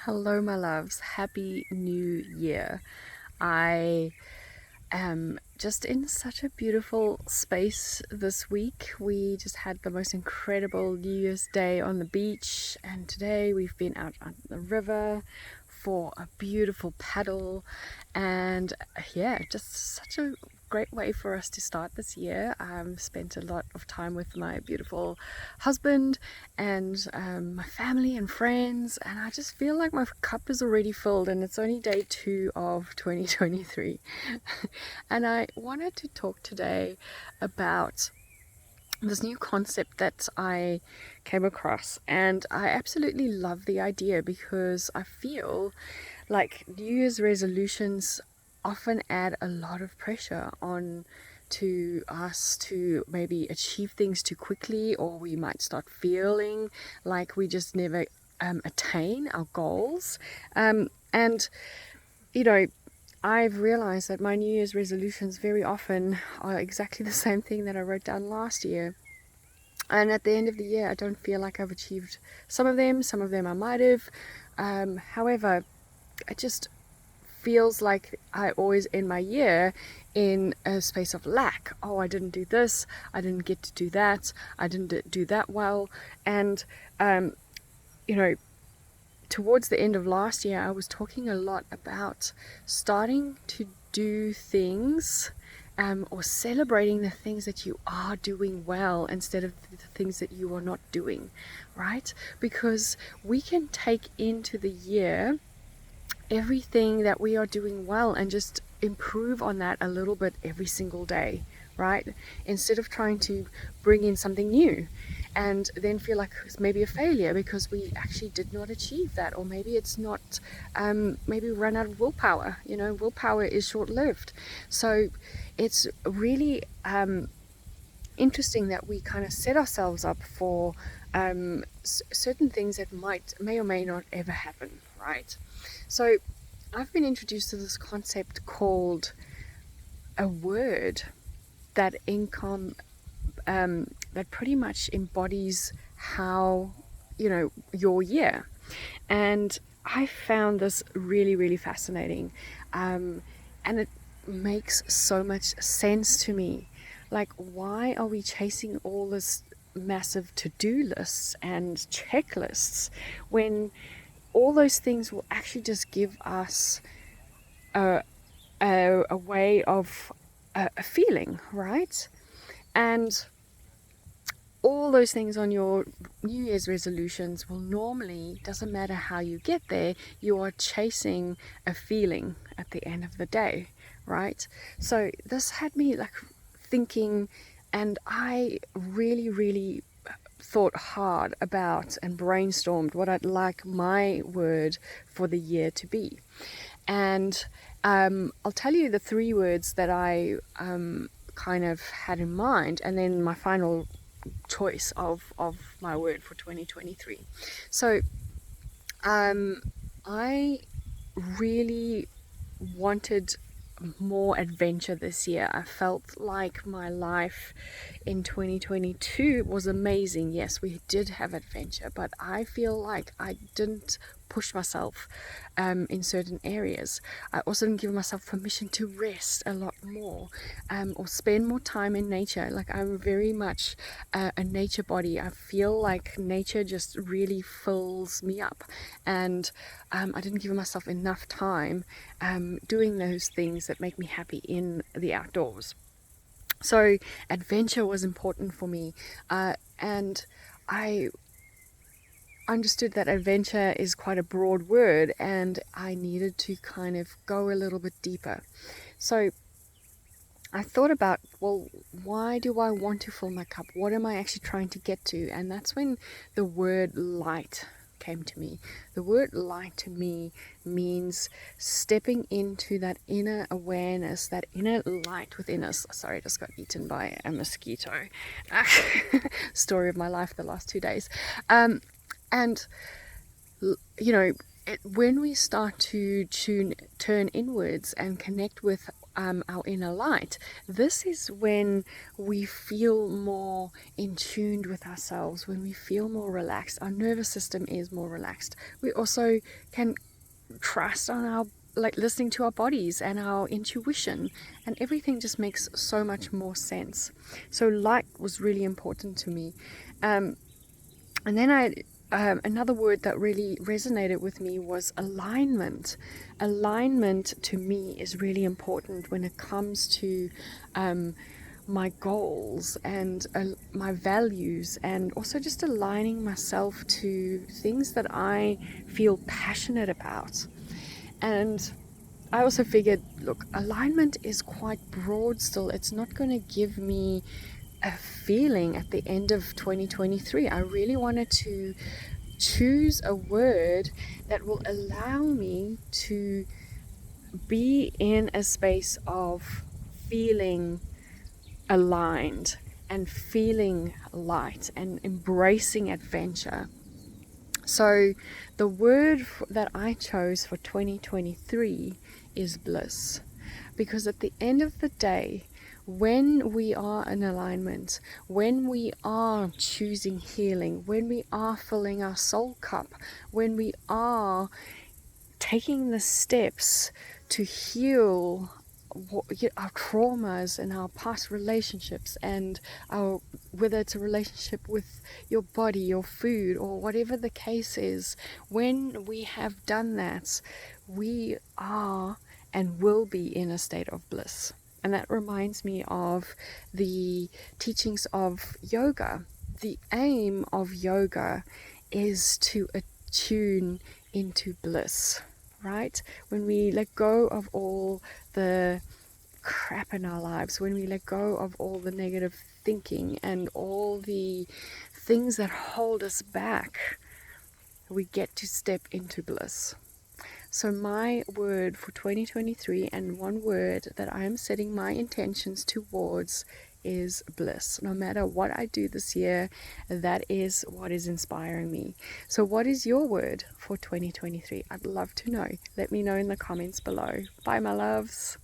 Hello, my loves. Happy New Year. I am just in such a beautiful space this week. We just had the most incredible New Year's Day on the beach, and today we've been out on the river for a beautiful paddle. And yeah, just such a great way for us to start this year. Spent a lot of time with my beautiful husband and my family and friends, and I just feel like my cup is already filled, and it's only day 2 of 2023. And I wanted to talk today about this new concept that I came across, and I absolutely love the idea because I feel like New Year's resolutions often add a lot of pressure on to us to maybe achieve things too quickly, or we might start feeling like we just never attain our goals. And you know, I've realized that my New Year's resolutions very often are exactly the same thing that I wrote down last year. And at the end of the year, I don't feel like I've achieved some of them I might have. However, it just feels like I always end my year in a space of lack. Oh, I didn't do this, I didn't get to do that, I didn't do that well. And, you know, towards the end of last year, I was talking a lot about starting to do things or celebrating the things that you are doing well instead of the things that you are not doing, right? Because we can take into the year everything that we are doing well and just improve on that a little bit every single day, right? Instead of trying to bring in something new and then feel like it's maybe a failure because we actually did not achieve that, or maybe it's not, maybe we run out of willpower. Willpower is short lived. So it's really interesting that we kind of set ourselves up for certain things that may or may not ever happen, right? So I've been introduced to this concept called a word that that pretty much embodies how your year. And I found this really, really fascinating, and it makes so much sense to me. Like, why are we chasing all this massive to-do lists and checklists when all those things will actually just give us a way of a feeling, right? And all those things on your New Year's resolutions will normally, doesn't matter how you get there, you are chasing a feeling at the end of the day, right? So this had me like thinking, and I really, really thought hard about and brainstormed what I'd like my word for the year to be. And I'll tell you the 3 words that I kind of had in mind, and then my final choice of my word for 2023. So I really wanted more adventure this year. I felt like my life in 2022 was amazing. Yes, we did have adventure, but I feel like I didn't push myself in certain areas. I also didn't give myself permission to rest a lot more, or spend more time in nature. Like, I'm very much a nature body. I feel like nature just really fills me up, and I didn't give myself enough time doing those things that make me happy in the outdoors. So adventure was important for me, and I understood that adventure is quite a broad word, and I needed to kind of go a little bit deeper. So I thought about, well, why do I want to fill my cup? What am I actually trying to get to? And that's when the word light came to me. The word light to me means stepping into that inner awareness, that inner light within us. Sorry, I just got eaten by a mosquito. Story of my life the last 2 days. And when we start to turn inwards and connect with our inner light. This is when we feel more in tune with ourselves, when we feel more relaxed. Our nervous system is more relaxed. We also can trust on our, like, listening to our bodies and our intuition, and everything just makes so much more sense. So light was really important to me. And then another word that really resonated with me was alignment. Alignment to me is really important when it comes to my goals and my values, and also just aligning myself to things that I feel passionate about. And I also figured, look, alignment is quite broad still. It's not going to give me a feeling at the end of 2023. I really wanted to choose a word that will allow me to be in a space of feeling aligned and feeling light and embracing adventure. So the word that I chose for 2023 is bliss, because at the end of the day, when we are in alignment, when we are choosing healing, when we are filling our soul cup, when we are taking the steps to heal our traumas and our past relationships, and our, whether it's a relationship with your body, your food, or whatever the case is, when we have done that, we are and will be in a state of bliss. And that reminds me of the teachings of yoga. The aim of yoga is to attune into bliss, right? When we let go of all the crap in our lives, when we let go of all the negative thinking and all the things that hold us back, we get to step into bliss. So my word for 2023, and one word that I am setting my intentions towards, is bliss. No matter what I do this year, that is what is inspiring me. So what is your word for 2023? I'd love to know. Let me know in the comments below. Bye, my loves.